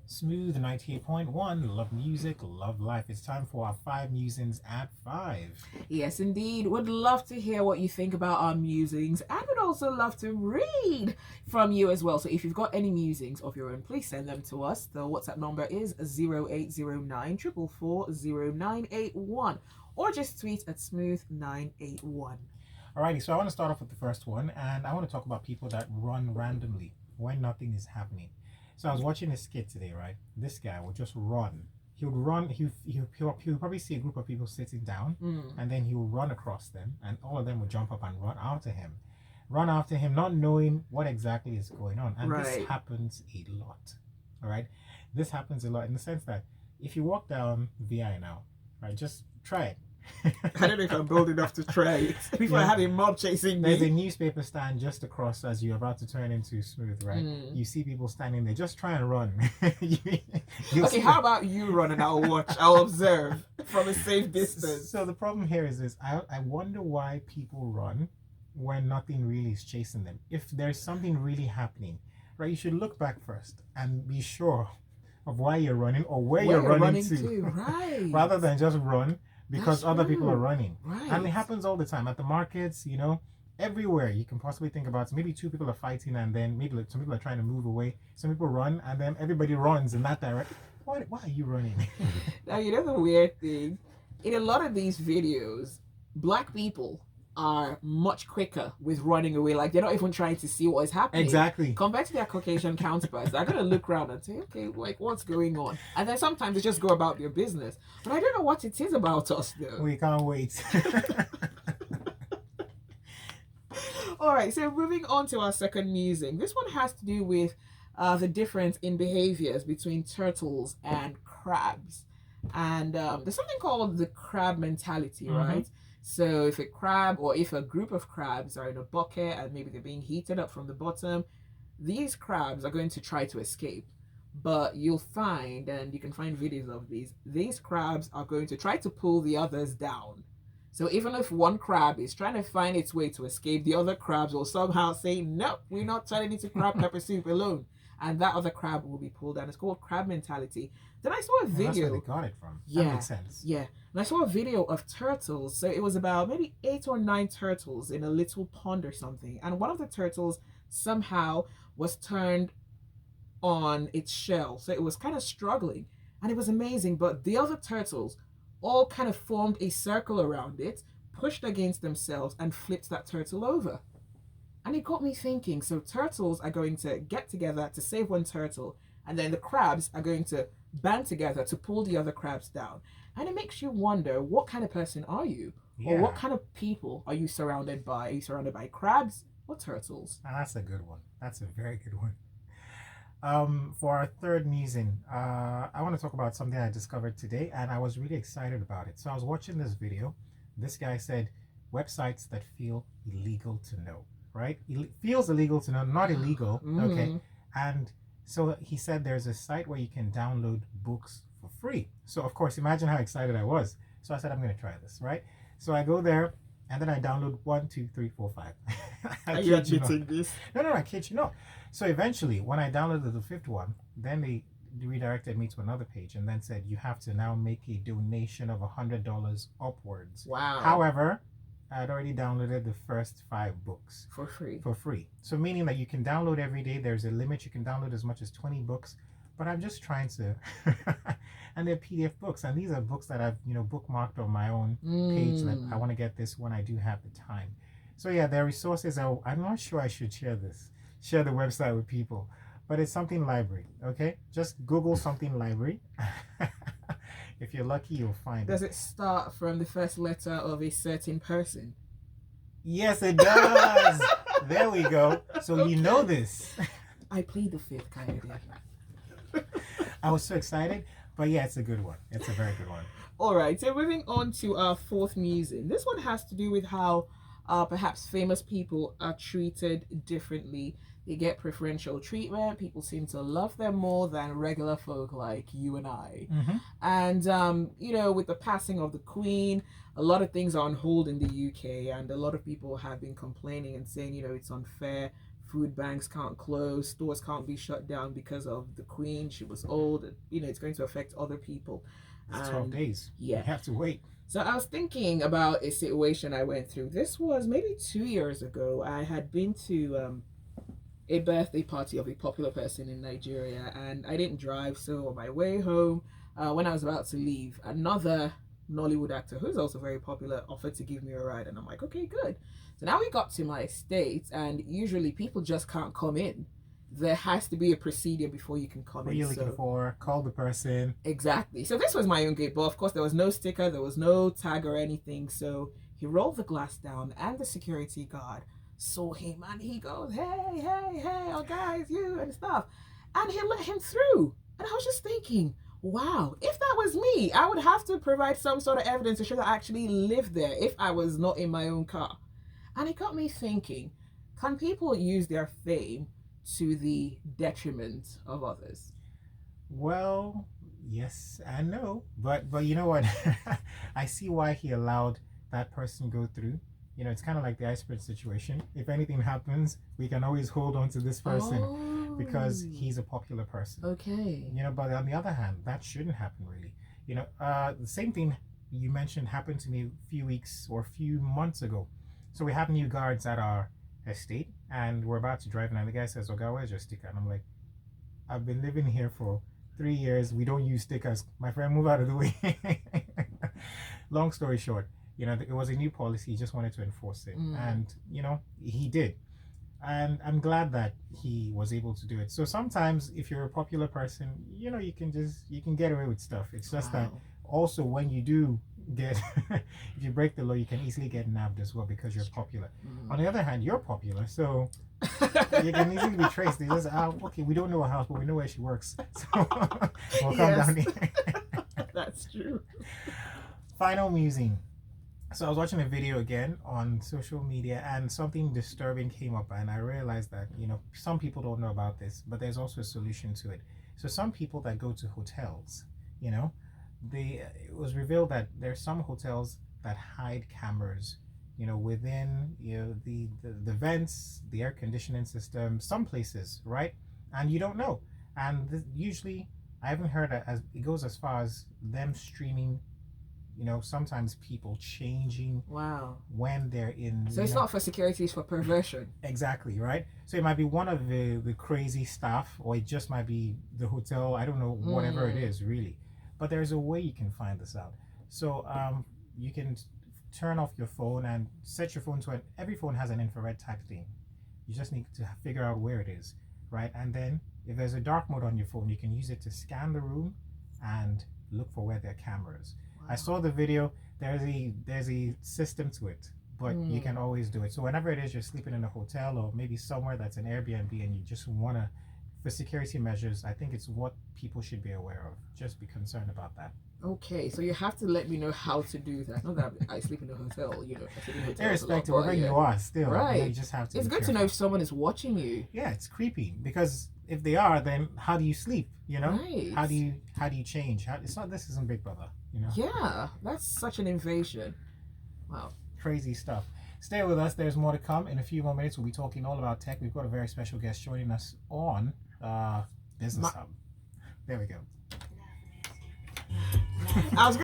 Smooth 98.1. Love music, love life. It's time for our 5 musings at 5. Yes, indeed. Would love to hear what you think about our musings and would also love to read from you as well. So if you've got any musings of your own, please send them to us. The WhatsApp number is 0809 444 or just tweet at smooth981. Alrighty, so I want to start off with the first one, and I want to talk about people that run randomly when nothing is happening. So I was watching a skit today, right? This guy would just run. He would run. He would probably see a group of people sitting down, and then he would run across them, and all of them would jump up and run after him, not knowing what exactly is going on. And this happens a lot. All right, this happens a lot in the sense that if you walk down VI now, right, just try it. I don't know if I'm bold enough to try it before I have a mob chasing me. There's a newspaper stand just across as you're about to turn into Smooth, right? You see people standing there. Just try and run. Okay, how about you run and I'll watch. I'll observe from a safe distance. So the problem here is this. I wonder why people run when nothing really is chasing them. If there's something really happening, right, you should look back first and be sure of why you're running or where you're running to. Right. Rather than just run because other people are running. Right. And it happens all the time at the markets, everywhere you can possibly think about. So maybe 2 people are fighting and then maybe some people are trying to move away. Some people run and then everybody runs in that direction. Why are you running? Now, the weird thing, in a lot of these videos, Black people are much quicker with running away. Like, they're not even trying to see what is happening. Exactly. Compared to their Caucasian counterparts, they're going to look around and say, okay, like, what's going on? And then sometimes they just go about their business. But I don't know what it is about us, though. We can't wait. All right, so moving on to our second musing. This one has to do with the difference in behaviors between turtles and crabs. And there's something called the crab mentality, right? So if a crab or if a group of crabs are in a bucket and maybe they're being heated up from the bottom, these crabs are going to try to escape. But you'll find, and you can find videos of these crabs are going to try to pull the others down. So even if one crab is trying to find its way to escape, the other crabs will somehow say, nope, we're not turning into crab pepper soup alone. And that other crab will be pulled down. It's called crab mentality. Then I saw a video. That's where they got it from. Yeah, that makes sense. Yeah. And I saw a video of turtles. So it was about maybe 8 or 9 turtles in a little pond or something. And one of the turtles somehow was turned on its shell. So it was kind of struggling. And it was amazing. But the other turtles all kind of formed a circle around it, pushed against themselves, and flipped that turtle over. And it got me thinking, so turtles are going to get together to save one turtle, and then the crabs are going to band together to pull the other crabs down. And it makes you wonder, what kind of person are you? Yeah. Or what kind of people are you surrounded by? Are you surrounded by crabs or turtles? That's a good one. That's a very good one. For our third musing, I want to talk about something I discovered today, and I was really excited about it. So I was watching this video. This guy said, websites that feel illegal to know. Right? It feels illegal to know, not illegal. Okay. And so he said there's a site where you can download books for free. So of course, imagine how excited I was. So I said, I'm going to try this, right? So I go there and then I download 1, 2, 3, 4, 5. Are you admitting this? No, I kid you not. So eventually, when I downloaded the 5th one, then they redirected me to another page and then said, you have to now make a donation of $100 upwards. Wow. However, I had already downloaded the first 5 books for free. So meaning that you can download every day. There's a limit. You can download as much as 20 books. But I'm just trying to, and they're PDF books, and these are books that I've bookmarked on my own page. That I want to get this when I do have the time. So yeah, there are resources. I'm not sure I should share the website with people, but it's something library. Okay, just Google something library. If you're lucky, you'll find it. Does it start from the first letter of a certain person? Yes, it does. There we go. So okay. You know this. I plead the 5th, kind of. I was so excited. But yeah, it's a good one. It's a very good one. All right. So moving on to our 4th musing. This one has to do with how perhaps famous people are treated differently. They get preferential treatment. People seem to love them more than regular folk like you and I. And, with the passing of the Queen, a lot of things are on hold in the UK. And a lot of people have been complaining and saying, it's unfair food banks can't close, stores can't be shut down because of the queen. She was old, and it's going to affect other people. It's 12 days. Yeah. You have to wait. So I was thinking about a situation I went through. This was maybe 2 years ago. I had been to a birthday party of a popular person in Nigeria, and I didn't drive. So on my way home, when I was about to leave, another Nollywood actor who's also very popular offered to give me a ride, and I'm like, okay, good. So now we got to my estate, and usually people just can't come in. There has to be a procedure before you can come in. What are you looking for? Call the person. Exactly. So this was my own gate, but of course there was no sticker, there was no tag or anything. So he rolled the glass down, and the security guard saw him, and he goes, hey, hey, hey, oh guys, you and stuff. And he let him through. And I was just thinking, wow, if that was me, I would have to provide some sort of evidence to show that I actually lived there if I was not in my own car. And it got me thinking, can people use their fame to the detriment of others? Well, yes and no, but you know what? I see why he allowed that person go through. It's kind of like the iceberg situation. If anything happens, we can always hold on to this person because he's a popular person. Okay. But on the other hand, that shouldn't happen really. The same thing you mentioned happened to me a few weeks or a few months ago. So we have new guards at our estate, and we're about to drive, and the guy says, "Okay, where's your sticker?" And I'm like, "I've been living here for 3 years. We don't use stickers. My friend, move out of the way." Long story short, it was a new policy. He just wanted to enforce it, and he did. And I'm glad that he was able to do it. So sometimes, if you're a popular person, you can get away with stuff. It's just that also when you do get if you break the law, you can easily get nabbed as well because you're popular. On the other hand, you're popular, so you can easily be traced. They just okay, we don't know her house, but we know where she works, so we'll come down here. That's true. Final musing. So I was watching a video again on social media, and something disturbing came up, and I realized that some people don't know about this, but there's also a solution to it. So some people that go to hotels, it was revealed that there's some hotels that hide cameras, within the vents, the air conditioning system, some places, right? And you don't know. And usually, I haven't heard as it goes as far as them streaming. Sometimes people changing. Wow. When they're in. So it's not for security; it's for perversion. Exactly, right? So it might be one of the crazy staff, or it just might be the hotel. I don't know, whatever it is, really. But there's a way you can find this out. So you can turn off your phone and set your phone to every phone has an infrared type thing. You just need to figure out where it is, right? And then if there's a dark mode on your phone, you can use it to scan the room and look for where there are cameras. Wow. I saw the video. There's a system to it, but you can always do it. So whenever it is you're sleeping in a hotel or maybe somewhere that's an Airbnb and you just want to, for security measures, I think it's what people should be aware of. Just be concerned about that. Okay, so you have to let me know how to do that. Not that I sleep in a hotel, I sleep in hotels. Irrespective of where you are, still, right? You just have to. It's good to know if someone is watching you. Yeah, it's creepy because if they are, then how do you sleep? Right. How do you change? This isn't Big Brother. Yeah, that's such an invasion. Wow. Crazy stuff. Stay with us. There's more to come. In a few more minutes, we'll be talking all about tech. We've got a very special guest joining us on Business Hub. There we go. I was